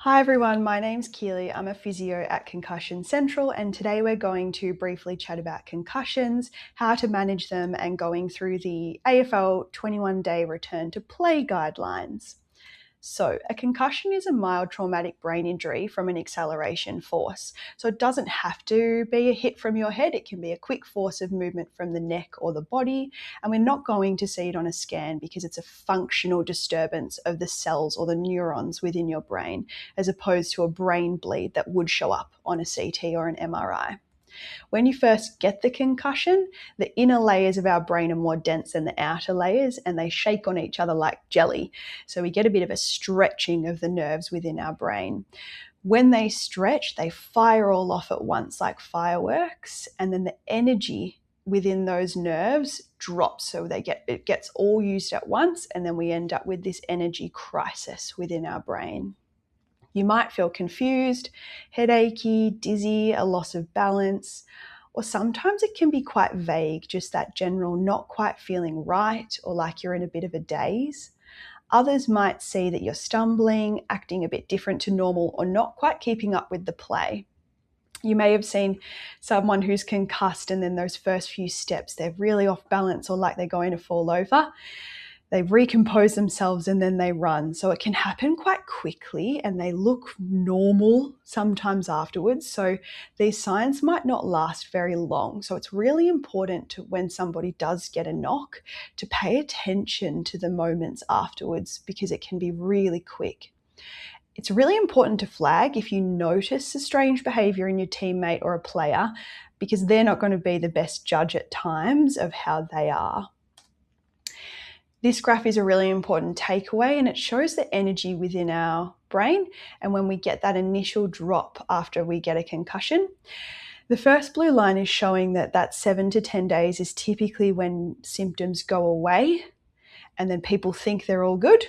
Hi everyone, my name's Keely. I'm a physio at Concussion Central, and today we're going to briefly chat about concussions, how to manage them, and going through the AFL 21-day return to play guidelines. So, a concussion is a mild traumatic brain injury from an acceleration force. So, it doesn't have to be a hit from your head, it can be a quick force of movement from the neck or the body. And we're not going to see it on a scan because it's a functional disturbance of the cells or the neurons within your brain, as opposed to a brain bleed that would show up on a CT or an MRI. When you first get the concussion, the inner layers of our brain are more dense than the outer layers, and they shake on each other like jelly. So we get a bit of a stretching of the nerves within our brain. When they stretch, they fire all off at once like fireworks, and then the energy within those nerves drops. So it gets all used at once, and then we end up with this energy crisis within our brain. You might feel confused, headachy, dizzy, a loss of balance, or sometimes it can be quite vague, just that general not quite feeling right or like you're in a bit of a daze. Others might see that you're stumbling, acting a bit different to normal, or not quite keeping up with the play. You may have seen someone who's concussed, and then those first few steps, they're really off balance or like they're going to fall over. They recompose themselves and then they run. So it can happen quite quickly and they look normal sometimes afterwards. So these signs might not last very long. So it's really important when somebody does get a knock to pay attention to the moments afterwards, because it can be really quick. It's really important to flag if you notice a strange behavior in your teammate or a player, because they're not going to be the best judge at times of how they are. This graph is a really important takeaway, and it shows the energy within our brain and when we get that initial drop after we get a concussion. The first blue line is showing that 7 to 10 days is typically when symptoms go away and then people think they're all good.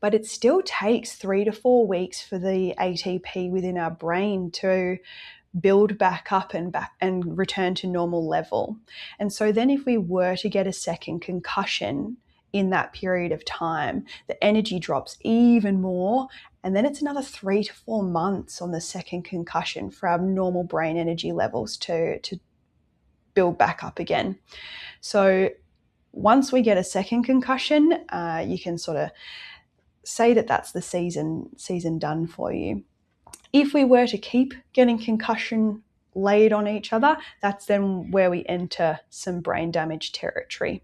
But it still takes 3 to 4 weeks for the ATP within our brain to build back up and return to normal level. And so then if we were to get a second concussion in that period of time, the energy drops even more. And then it's another 3 to 4 months on the second concussion for our normal brain energy levels to build back up again. So once we get a second concussion, you can sort of say that that's the season done for you. If we were to keep getting concussion laid on each other, that's then where we enter some brain damage territory.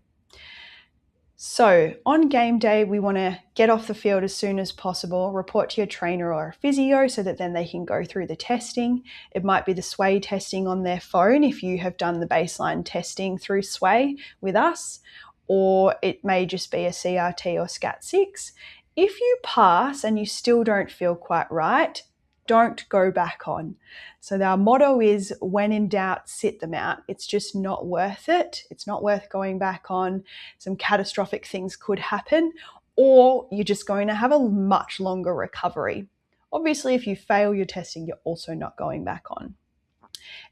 So on game day, we want to get off the field as soon as possible, report to your trainer or a physio so that then they can go through the testing. It might be the sway testing on their phone if you have done the baseline testing through sway with us, or it may just be a CRT or SCAT6. If you pass and you still don't feel quite right, don't go back on. So our motto is, when in doubt, sit them out. It's just not worth it. It's not worth going back on. Some catastrophic things could happen, or you're just going to have a much longer recovery. Obviously, if you fail your testing, you're also not going back on.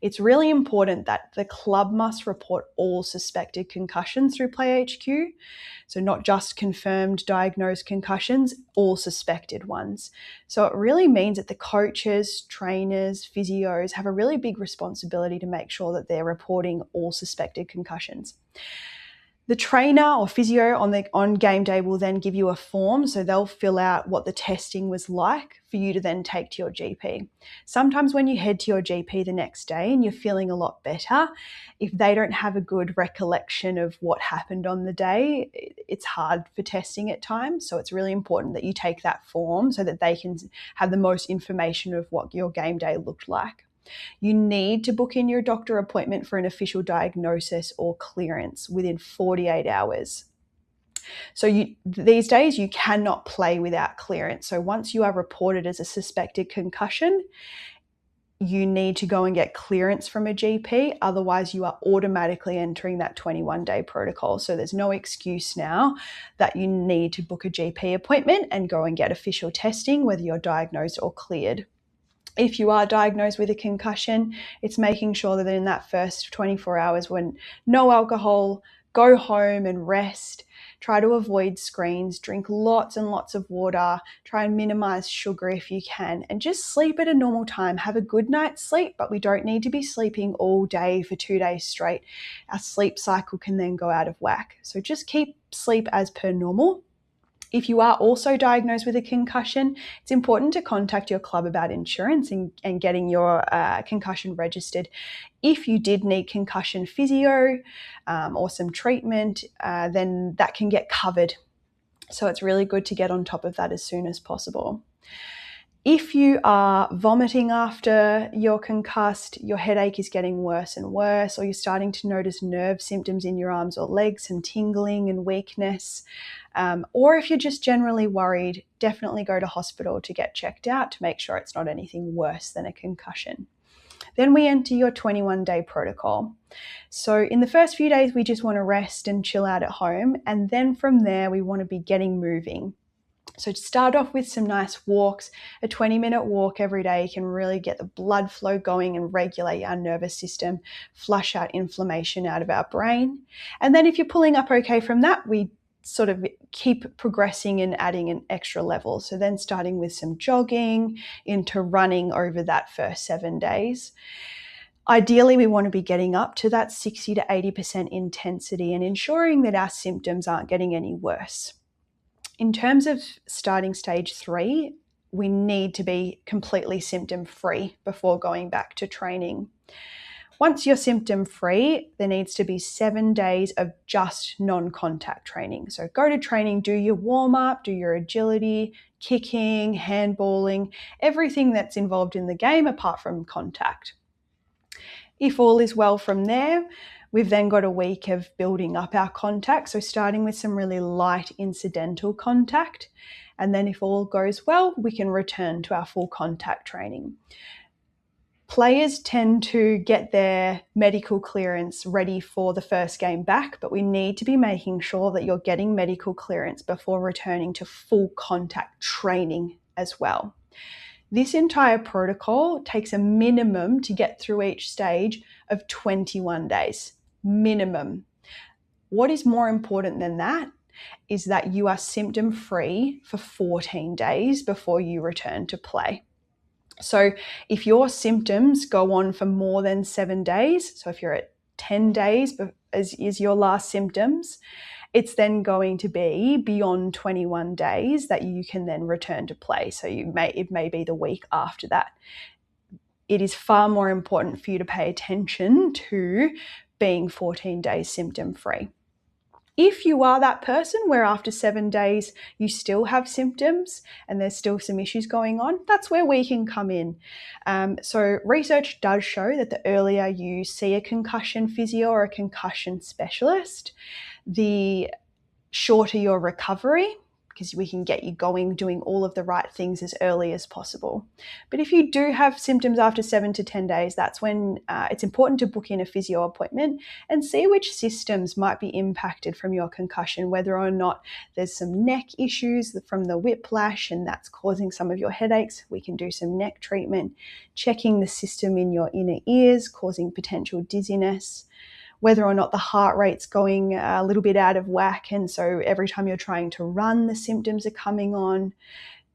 It's really important that the club must report all suspected concussions through Play HQ. So not just confirmed diagnosed concussions, all suspected ones. So it really means that the coaches, trainers, physios have a really big responsibility to make sure that they're reporting all suspected concussions. The trainer or physio on game day will then give you a form, so they'll fill out what the testing was like for you to then take to your GP. Sometimes when you head to your GP the next day and you're feeling a lot better, if they don't have a good recollection of what happened on the day, it's hard for testing at times. So it's really important that you take that form so that they can have the most information of what your game day looked like. You need to book in your doctor appointment for an official diagnosis or clearance within 48 hours. So these days you cannot play without clearance. So once you are reported as a suspected concussion, you need to go and get clearance from a GP. Otherwise, you are automatically entering that 21-day protocol. So there's no excuse now that you need to book a GP appointment and go and get official testing, whether you're diagnosed or cleared. If you are diagnosed with a concussion, it's making sure that in that first 24 hours, when no alcohol, go home and rest. Try to avoid screens, drink lots and lots of water, try and minimize sugar if you can, and just sleep at a normal time. Have a good night's sleep, but we don't need to be sleeping all day for 2 days straight. Our sleep cycle can then go out of whack. So just keep sleep as per normal. If you are also diagnosed with a concussion, it's important to contact your club about insurance and getting your concussion registered. If you did need concussion physio or some treatment, then that can get covered. So it's really good to get on top of that as soon as possible. If you are vomiting after you're concussed, your headache is getting worse and worse, or you're starting to notice nerve symptoms in your arms or legs, some tingling and weakness, or if you're just generally worried, definitely go to hospital to get checked out to make sure it's not anything worse than a concussion. Then we enter your 21-day protocol. So in the first few days, we just want to rest and chill out at home. And then from there, we want to be getting moving. So to start off with some nice walks, a 20-minute walk every day can really get the blood flow going and regulate our nervous system, flush out inflammation out of our brain. And then if you're pulling up okay from that, we sort of keep progressing and adding an extra level. So then starting with some jogging into running over that first 7 days. Ideally, we want to be getting up to that 60 to 80% intensity and ensuring that our symptoms aren't getting any worse. In terms of starting stage 3, we need to be completely symptom-free before going back to training. Once you're symptom-free, there needs to be 7 days of just non-contact training. So go to training, do your warm-up, do your agility, kicking, handballing, everything that's involved in the game apart from contact. If all is well from there, we've then got a week of building up our contact. So starting with some really light incidental contact. And then if all goes well, we can return to our full contact training. Players tend to get their medical clearance ready for the first game back, but we need to be making sure that you're getting medical clearance before returning to full contact training as well. This entire protocol takes a minimum to get through each stage of 21 days. Minimum. What is more important than that is that you are symptom-free for 14 days before you return to play. So if your symptoms go on for more than 7 days, so if you're at 10 days is your last symptoms, it's then going to be beyond 21 days that you can then return to play. So it may be the week after that. It is far more important for you to pay attention to being 14 days symptom-free. If you are that person where after 7 days you still have symptoms and there's still some issues going on, that's where we can come in. So research does show that the earlier you see a concussion physio or a concussion specialist, the shorter your recovery, because we can get you going, doing all of the right things as early as possible. But if you do have symptoms after 7 to 10 days, that's when it's important to book in a physio appointment and see which systems might be impacted from your concussion, whether or not there's some neck issues from the whiplash and that's causing some of your headaches. We can do some neck treatment, checking the system in your inner ears, causing potential dizziness, whether or not the heart rate's going a little bit out of whack, and so every time you're trying to run, the symptoms are coming on.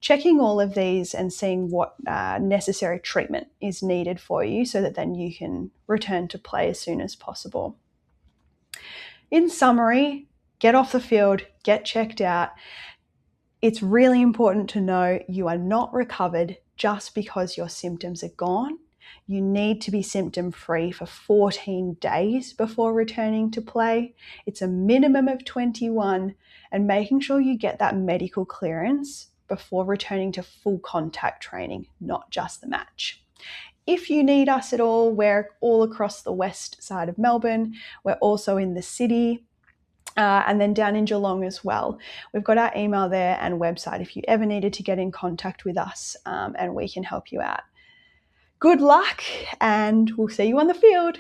Checking all of these and seeing what necessary treatment is needed for you so that then you can return to play as soon as possible. In summary, get off the field, get checked out. It's really important to know you are not recovered just because your symptoms are gone. You need to be symptom-free for 14 days before returning to play. It's a minimum of 21, and making sure you get that medical clearance before returning to full contact training, not just the match. If you need us at all, we're all across the west side of Melbourne. We're also in the city. And then down in Geelong as well. We've got our email there and website if you ever needed to get in contact with us, and we can help you out. Good luck, and we'll see you on the field.